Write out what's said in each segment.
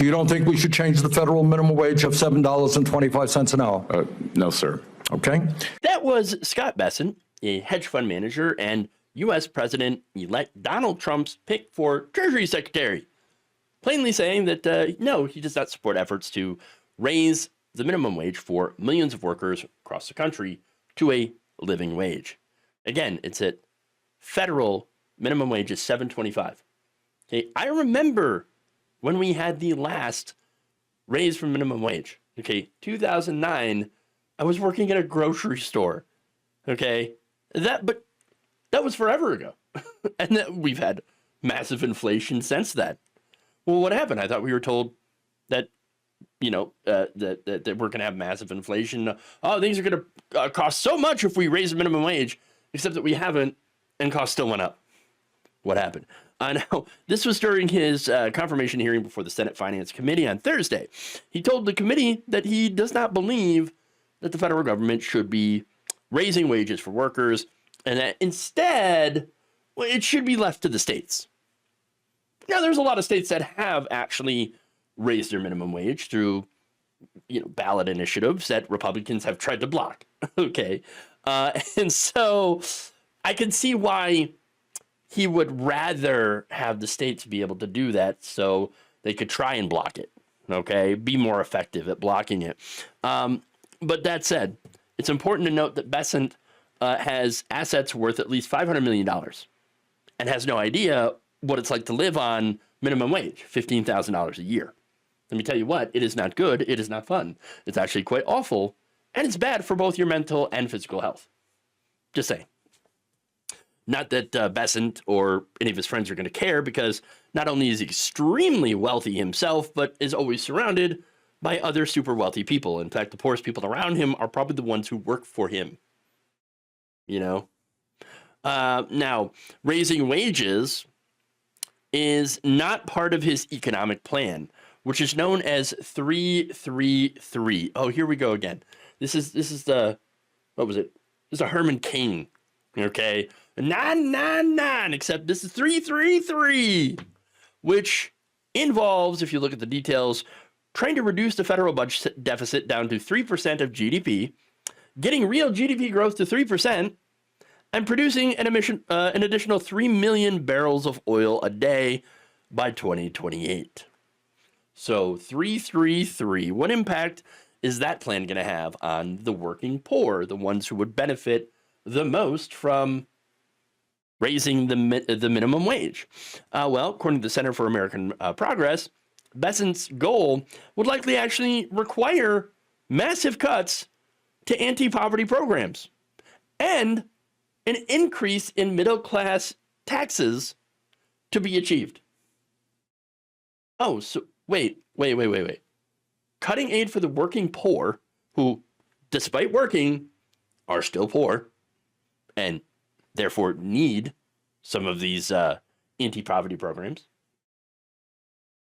So you don't think we should change the federal minimum wage of $7.25 an hour? No, sir. Okay. That was Scott Bessent, a hedge fund manager and U.S. President-elect Donald Trump's pick for Treasury Secretary, plainly saying that, no, he does not support efforts to raise the minimum wage for millions of workers across the country to a living wage. Again, it's at federal minimum wage is $7.25. Okay, I remember when we had the last raise for minimum wage. Okay, 2009, I was working at a grocery store. Okay, but that was forever ago. And then we've had massive inflation since then. Well, what happened? I thought we were told that, that we're going to have massive inflation. Oh, things are going to cost so much if we raise the minimum wage, except that we haven't, and costs still went up. What happened? Now, this was during his confirmation hearing before the Senate Finance Committee on Thursday. He told the committee that he does not believe that the federal government should be raising wages for workers, and that instead, it should be left to the states. Now, there's a lot of states that have actually raised their minimum wage through, ballot initiatives that Republicans have tried to block. Okay, and so I can see why he would rather have the states be able to do that so they could try and block it. Okay, be more effective at blocking it. But that said, it's important to note that Bessent has assets worth at least $500 million and has no idea what it's like to live on minimum wage, $15,000 a year. Let me tell you what, it is not good. It is not fun. It's actually quite awful, and it's bad for both your mental and physical health. Just saying. Not that Bessent or any of his friends are going to care, because not only is he extremely wealthy himself, but is always surrounded by other super wealthy people. In fact, the poorest people around him are probably the ones who work for him. Now, raising wages is not part of his economic plan, which is known as 3-3-3. Oh, here we go again. This is the, what was it? This is a Herman Cain. Okay, 9-9-9. Except this is 3-3-3, which involves, if you look at the details, trying to reduce the federal budget deficit down to 3% of GDP, getting real GDP growth to 3%, and producing an additional 3 million barrels of oil a day by 2028. So 3-3-3. What impact is that plan going to have on the working poor, the ones who would benefit the most from raising the minimum wage? Well, according to the Center for American Progress, Bessent's goal would likely actually require massive cuts to anti-poverty programs and an increase in middle-class taxes to be achieved. Oh, so wait. Cutting aid for the working poor, who, despite working, are still poor and therefore need some of these anti-poverty programs,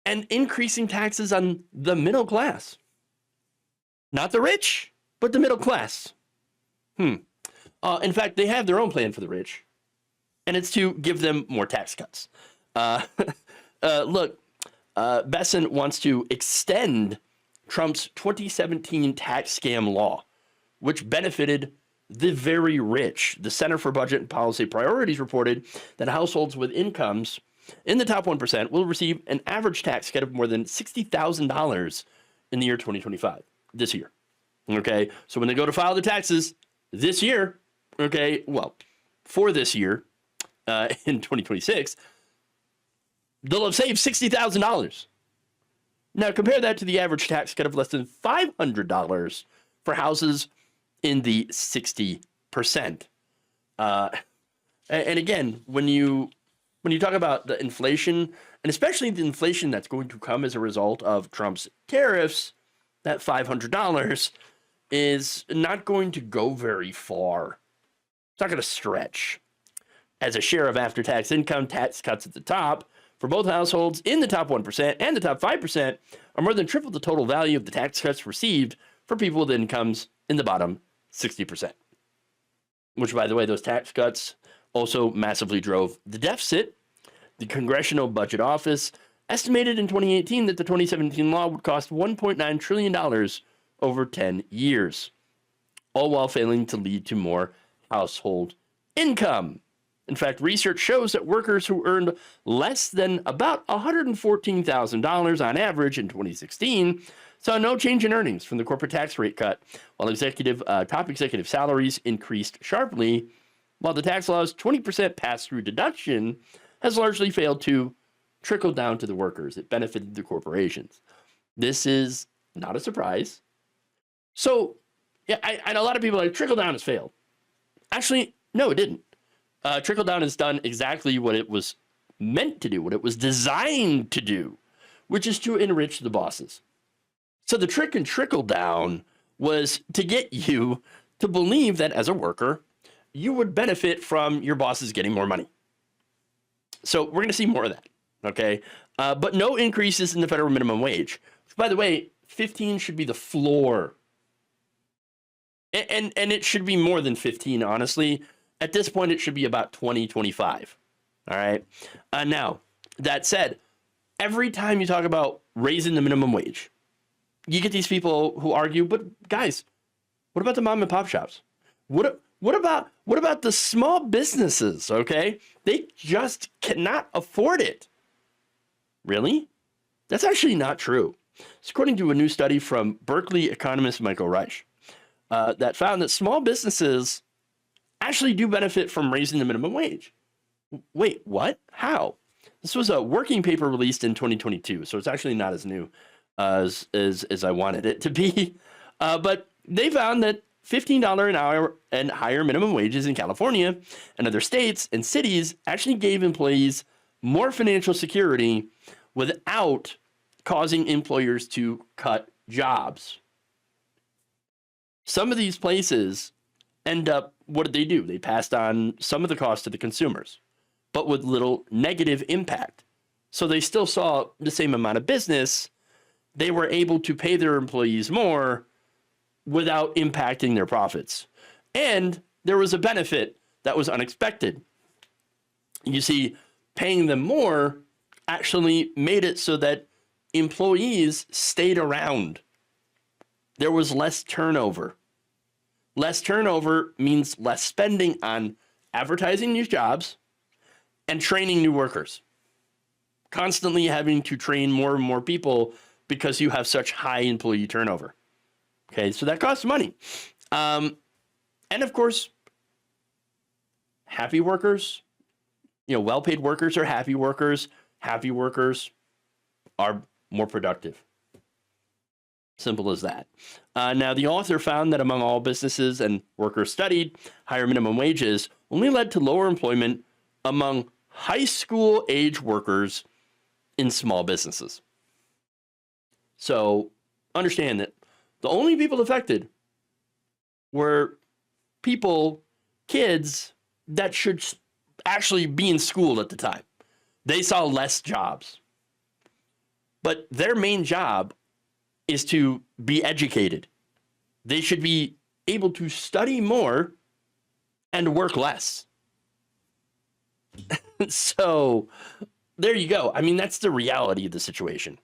and increasing taxes on the middle class. Not the rich, but the middle class. In fact, they have their own plan for the rich, and it's to give them more tax cuts. Look, Bessent wants to extend Trump's 2017 tax scam law, which benefited the very rich. The Center for Budget and Policy Priorities reported that households with incomes in the top 1% will receive an average tax cut of more than $60,000 in the year 2025, this year. Okay, so when they go to file the taxes this year, okay, well, for this year, in 2026, they'll have saved $60,000. Now, compare that to the average tax cut of less than $500 for houses in the 60%. And again, when you talk about the inflation, and especially the inflation that's going to come as a result of Trump's tariffs, that $500 is not going to go very far. It's not going to stretch. As a share of after-tax income, tax cuts at the top for both households in the top 1% and the top 5% are more than triple the total value of the tax cuts received for people with incomes in the bottom 60%. Which, by the way, those tax cuts also massively drove the deficit. The Congressional Budget Office estimated in 2018 that the 2017 law would cost $1.9 trillion over 10 years, all while failing to lead to more household income. In fact, research shows that workers who earned less than about $114,000 on average in 2016 saw no change in earnings from the corporate tax rate cut, while top executive salaries increased sharply, while the tax law's 20% pass-through deduction has largely failed to trickle down to the workers. It benefited the corporations. This is not a surprise. So, yeah, I know a lot of people are like, trickle down has failed. Actually, no, it didn't. Trickle down has done exactly what it was meant to do, what it was designed to do, which is to enrich the bosses. So the trick in trickle down was to get you to believe that as a worker, you would benefit from your bosses getting more money. So we're going to see more of that, okay? But no increases in the federal minimum wage. By the way, 15 should be the floor. And it should be more than 15, honestly. At this point, it should be about 20, 25. All right. Now, that said, every time you talk about raising the minimum wage, you get these people who argue, but guys, what about the mom and pop shops? What about the small businesses? Okay. They just cannot afford it. Really? That's actually not true. It's according to a new study from Berkeley economist Michael Reich that found that small businesses actually do benefit from raising the minimum wage. Wait, what? How? This was a working paper released in 2022, so it's actually not as new as I wanted it to be. But they found that $15 an hour and higher minimum wages in California and other states and cities actually gave employees more financial security without causing employers to cut jobs. Some of these places end up, what did they do? They passed on some of the cost to the consumers, but with little negative impact. So they still saw the same amount of business. They were able to pay their employees more without impacting their profits. And there was a benefit that was unexpected. You see, paying them more actually made it so that employees stayed around. There was less turnover. Less turnover means less spending on advertising new jobs and training new workers. Constantly having to train more and more people because you have such high employee turnover. Okay, so that costs money. And of course, happy workers, well-paid workers are happy workers. Happy workers are more productive. Simple as that. Now, the author found that among all businesses and workers studied, higher minimum wages only led to lower employment among high school age workers in small businesses. So understand that the only people affected were kids that should actually be in school at the time. They saw less jobs. But their main job is to be educated. They should be able to study more and work less. So there you go. I mean, that's the reality of the situation.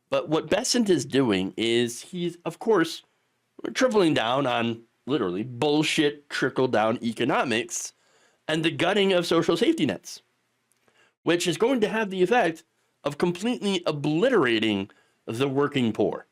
But what Bessent is doing is he's, of course, tripling down on literally bullshit trickle-down economics and the gutting of social safety nets, which is going to have the effect of completely obliterating the working poor.